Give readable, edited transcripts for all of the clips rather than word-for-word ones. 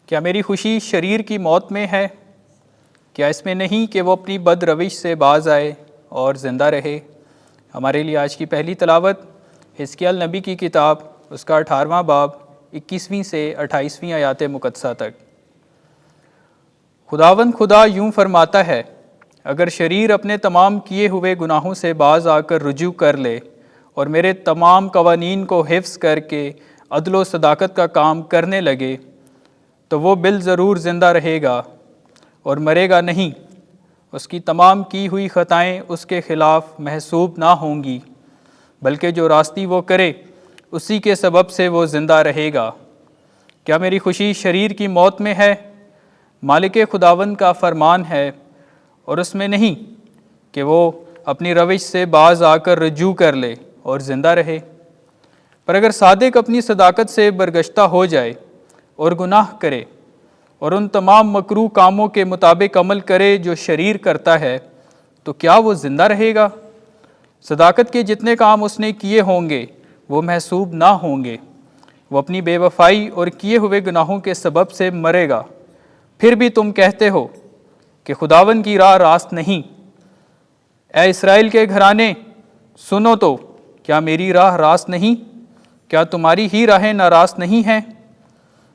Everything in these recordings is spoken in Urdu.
کیا میری خوشی شریر کی موت میں ہے؟ کیا اس میں نہیں کہ وہ اپنی بد روش سے باز آئے اور زندہ رہے؟ ہمارے لیے آج کی پہلی تلاوت حزقیال نبی کی کتاب، اس کا 18واں باب 21ویں سے 28ویں آیات مقدسہ تک۔ خداوند خدا یوں فرماتا ہے، اگر شریر اپنے تمام کیے ہوئے گناہوں سے باز آ کر رجوع کر لے اور میرے تمام قوانین کو حفظ کر کے عدل و صداقت کا کام کرنے لگے تو وہ بالضرور زندہ رہے گا اور مرے گا نہیں۔ اس کی تمام کی ہوئی خطائیں اس کے خلاف محسوب نہ ہوں گی، بلکہ جو راستی وہ کرے اسی کے سبب سے وہ زندہ رہے گا۔ کیا میری خوشی شریر کی موت میں ہے؟ مالک خداوند کا فرمان ہے اور اس میں نہیں کہ وہ اپنی روش سے باز آ کر رجوع کر لے اور زندہ رہے۔ پر اگر صادق اپنی صداقت سے برگشتہ ہو جائے اور گناہ کرے اور ان تمام مکروہ کاموں کے مطابق عمل کرے جو شریر کرتا ہے، تو کیا وہ زندہ رہے گا؟ صداقت کے جتنے کام اس نے کیے ہوں گے وہ محسوب نہ ہوں گے۔ وہ اپنی بے وفائی اور کیے ہوئے گناہوں کے سبب سے مرے گا۔ پھر بھی تم کہتے ہو کہ خداوند کی راہ راست نہیں۔ اے اسرائیل کے گھرانے، سنو تو، کیا میری راہ راست نہیں؟ کیا تمہاری ہی راہیں ناراست نہیں ہیں؟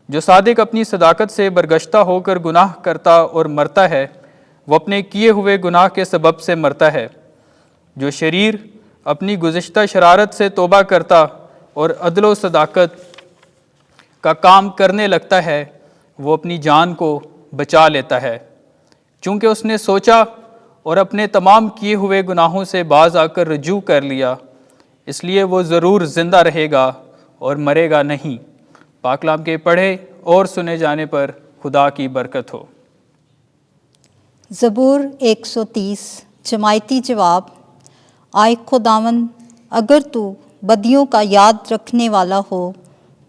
جو صادق اپنی صداقت سے برگشتہ ہو کر گناہ کرتا اور مرتا ہے، وہ اپنے کیے ہوئے گناہ کے سبب سے مرتا ہے۔ جو شریر اپنی گزشتہ شرارت سے توبہ کرتا اور عدل و صداقت کا کام کرنے لگتا ہے، وہ اپنی جان کو بچا لیتا ہے۔ چونکہ اس نے سوچا اور اپنے تمام کیے ہوئے گناہوں سے باز آ کر رجوع کر لیا، اس لیے وہ ضرور زندہ رہے گا اور مرے گا نہیں۔ پاک کلام کے پڑھے اور سنے جانے پر خدا کی برکت ہو۔ زبور 130 جماعتی جواب۔ آئے خداوند، اگر تو بدیوں کا یاد رکھنے والا ہو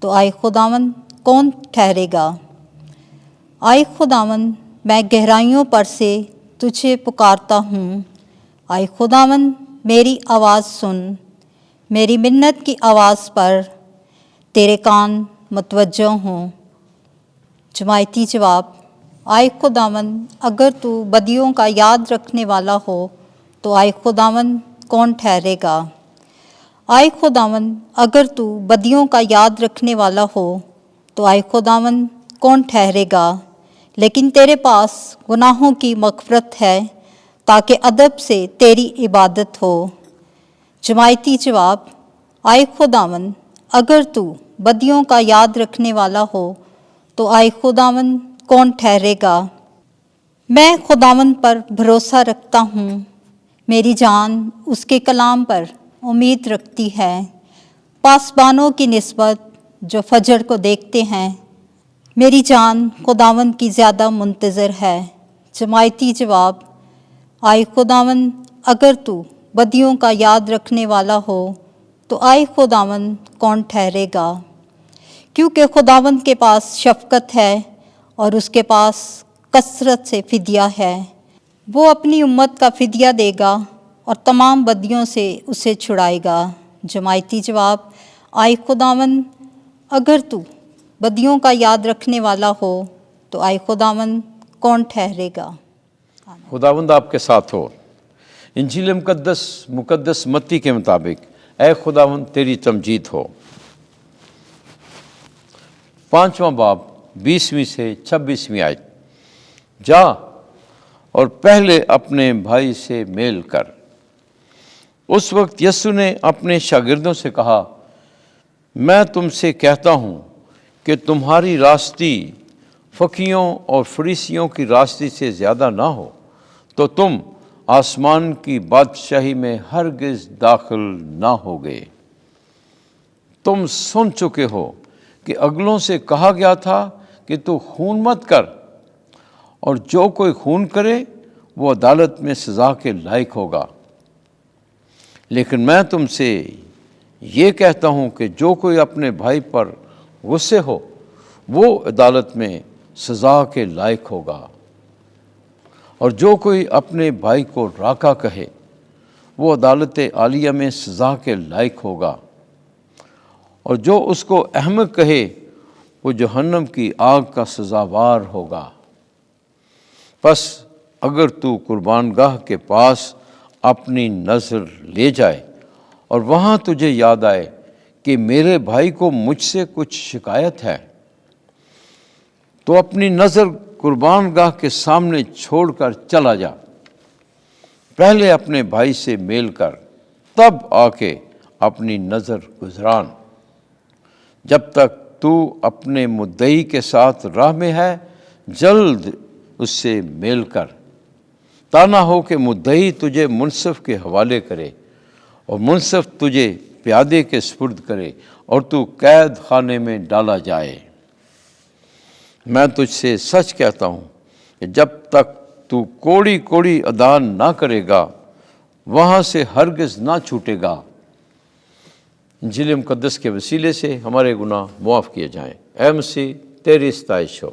تو آئے خداوند کون ٹھہرے گا؟ آئے خداوند، میں گہرائیوں پر سے تجھے پکارتا ہوں۔ آئے خداوند، میری آواز سن، میری منت کی آواز پر تیرے کان متوجہ ہوں۔ جماعتی جواب۔ آئے خداوند، اگر تو بدیوں کا یاد رکھنے والا ہو تو آئے خداوند کون ٹھہرے گا؟ آئے خداوند، اگر تو بدیوں کا یاد رکھنے والا ہو تو آئے خداوند کون ٹھہرے گا؟ لیکن تیرے پاس گناہوں کی مغفرت ہے تاکہ ادب سے تیری عبادت ہو۔ جماعتی جواب۔ آئے خداوند، اگر تو بدیوں کا یاد رکھنے والا ہو تو آئے خداوند کون ٹھہرے گا؟ میں خداوند پر بھروسہ رکھتا ہوں، میری جان اس کے کلام پر امید رکھتی ہے۔ پاسبانوں کی نسبت جو فجر کو دیکھتے ہیں، میری جان خداوند کی زیادہ منتظر ہے۔ جماعتی جواب۔ آئے خداوند، اگر تو بدیوں کا یاد رکھنے والا ہو تو آئے خداوند کون ٹھہرے گا؟ کیونکہ خداوند کے پاس شفقت ہے اور اس کے پاس کثرت سے فدیہ ہے۔ وہ اپنی امت کا فدیہ دے گا اور تمام بدیوں سے اسے چھڑائے گا۔ جماعتی جواب۔ آئے خداوند، اگر تو بدیوں کا یاد رکھنے والا ہو تو آئے خداوند کون ٹھہرے گا؟ خداوند آپ کے ساتھ ہو۔ انجیل مقدس متی کے مطابق اے خداوند تیری تمجید ہو۔ 5واں باب 20ویں سے 26ویں آیت۔ جا اور پہلے اپنے بھائی سے میل کر۔ اس وقت یسوع نے اپنے شاگردوں سے کہا، میں تم سے کہتا ہوں کہ تمہاری راستی فقیوں اور فریسیوں کی راستی سے زیادہ نہ ہو تو تم آسمان کی بادشاہی میں ہرگز داخل نہ ہوگے۔ تم سن چکے ہو کہ اگلوں سے کہا گیا تھا کہ تو خون مت کر، اور جو کوئی خون کرے وہ عدالت میں سزا کے لائق ہوگا۔ لیکن میں تم سے یہ کہتا ہوں کہ جو کوئی اپنے بھائی پر غصے ہو وہ عدالت میں سزا کے لائق ہوگا، اور جو کوئی اپنے بھائی کو راکا کہے وہ عدالت عالیہ میں سزا کے لائق ہوگا، اور جو اس کو احمق کہے وہ جہنم کی آگ کا سزاوار ہوگا۔ پس اگر تو قربان گاہ کے پاس اپنی نظر لے جائے اور وہاں تجھے یاد آئے کہ میرے بھائی کو مجھ سے کچھ شکایت ہے، تو اپنی نظر قربان گاہ کے سامنے چھوڑ کر چلا جا، پہلے اپنے بھائی سے میل کر، تب آ کے اپنی نظر گزران۔ جب تک تو اپنے مدعی کے ساتھ راہ میں ہے، جلد اس سے میل کر، تا نہ ہو کہ مدعی تجھے منصف کے حوالے کرے اور منصف تجھے پیادے کے سپرد کرے اور تو قید خانے میں ڈالا جائے۔ میں تجھ سے سچ کہتا ہوں کہ جب تک تو کوڑی کوڑی ادا نہ کرے گا، وہاں سے ہرگز نہ چھوٹے گا۔ انجیل مقدس کے وسیلے سے ہمارے گناہ معاف کیے جائیں۔ اے مسیح، تیری ستائش ہو۔